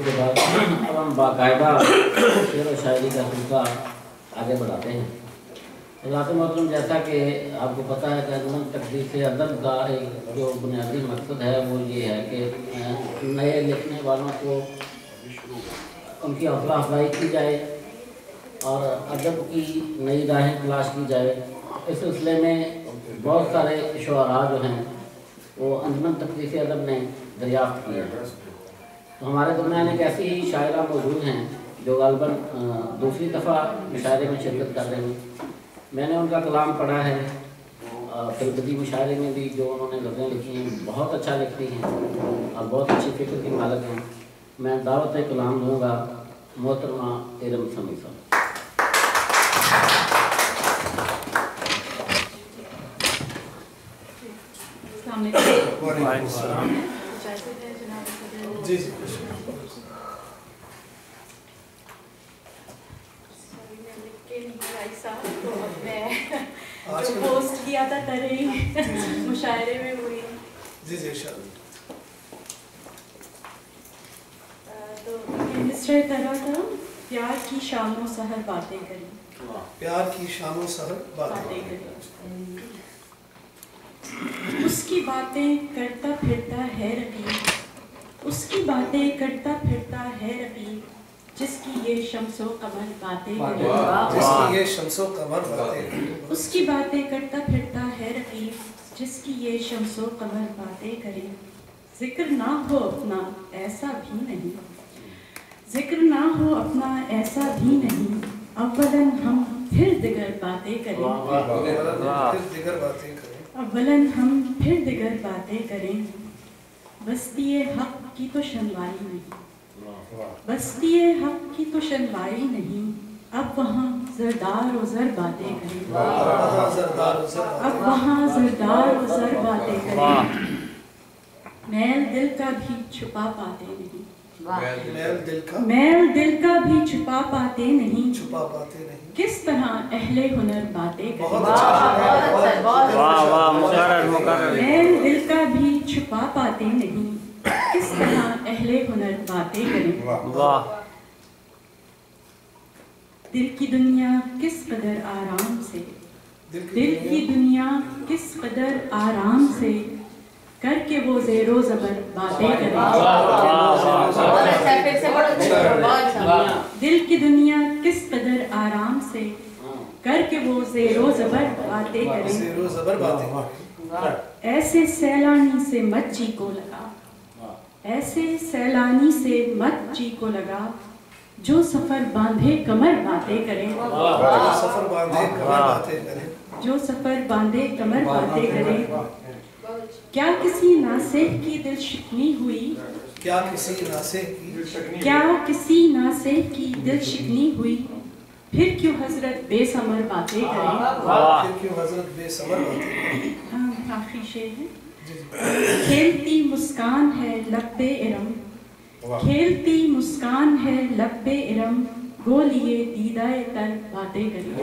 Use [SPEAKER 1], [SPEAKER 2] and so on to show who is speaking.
[SPEAKER 1] کے بعد اب ہم باقاعدہ شعر و شاعری کا سلسلہ آگے بڑھاتے ہیں۔ حضرات محترم، جیسا کہ آپ کو پتہ ہے کہ انجمن تقدیس ادب کا ایک جو بنیادی مقصد ہے وہ یہ ہے کہ نئے لکھنے والوں کو ان کی حوصلہ افزائی کی جائے اور ادب کی نئی راہیں تلاش کی جائے۔ اس سلسلے میں بہت سارے شعراء جو ہیں وہ انجمن تقدیس ادب نے دریافت کیا ہے۔ تو ہمارے درمیان ایک ایسی ہی شاعرہ موجود ہیں جو غالباً دوسری دفعہ مشاعرے میں شرکت کر رہے ہیں۔ میں نے ان کا کلام پڑھا ہے فلبدی مشاعرے میں بھی، جو انہوں نے غزلیں لکھی ہیں بہت اچھا لکھتی ہیں اور بہت اچھی فکر کی مالک ہیں۔ میں دعوت کلام دوں گا محترمہ ارم سمی صاحب۔
[SPEAKER 2] پوسٹ کیا تھا ترہی مشاعرے میں ہوئی تو اس طرح تھا، پیار کی شام و سحر باتیں کریں،
[SPEAKER 3] پیار کی شام و سحر باتیں کریں،
[SPEAKER 2] اس کی باتیں کرتا پھرتا ہے رقیب، اس کی باتیں کرتا پھرتا ہے رقیب، جس کی یہ شمس و قمر باتیں کریں،
[SPEAKER 3] جس کی یہ شمس و قمر باتیں کریں،
[SPEAKER 2] اس کی باتیں کرتا پھرتا ہے رقیب، جس کی یہ شمس و قمر باتیں کریں، ذکر نہ ہو اپنا ایسا بھی نہیں، ذکر نہ ہو اپنا ایسا بھی نہیں، اولاً ہم پھر دیگر باتیں کریں، اولاً ہم پھر دیگر باتیں کریں، بستی حق کی تو شنوائی نہیں، بستی حق کی تو شنوائی نہیں، اب وہاں زردار و زر باتیں کریں، اب وہاں زردار و زر باتیں کریں، میل دل کا بھی چھپا پاتے نہیں، میل دل کا بھی چھپا پاتے نہیں، کس طرح اہل ہنر باتیں کریں، میل دل کا بھی چھپا پاتے نہیں، کس طرح اہل ہنر باتیں کریں، دل کی دنیا کس قدر آرام سے، دل کی دنیا کس قدر آرام سے، کر کے وہ زیر و زبر باتیں کریں، دل کی دنیا کس قدر آرام سے، کر کے وہ زیر و زبر باتیں کریں، ایسے سیلانی سے مت جی کو لگا، ایسے سیلانی سے مت جی کو لگا، جو سفر باندھے کمر باتیں کریں، جو سفر باندھے کمر باتیں کریں، کیا کسی ناصح کی دل شکنی ہوئی،
[SPEAKER 3] کیا کسی ناصح کی،
[SPEAKER 2] کیا کسی ناصح کی دل شکنی ہوئی، پھر کیوں حضرت بے ثمر باتیں کریں،
[SPEAKER 3] پھر کیوں حضرت بے ثمر باتیں کریں،
[SPEAKER 2] آخری شعر ہے، کھیلتی مسکان ہے لب ارم، کھیلتی مسکان ہے لب ارم، گولیے دیدہ تر باتیں کریں۔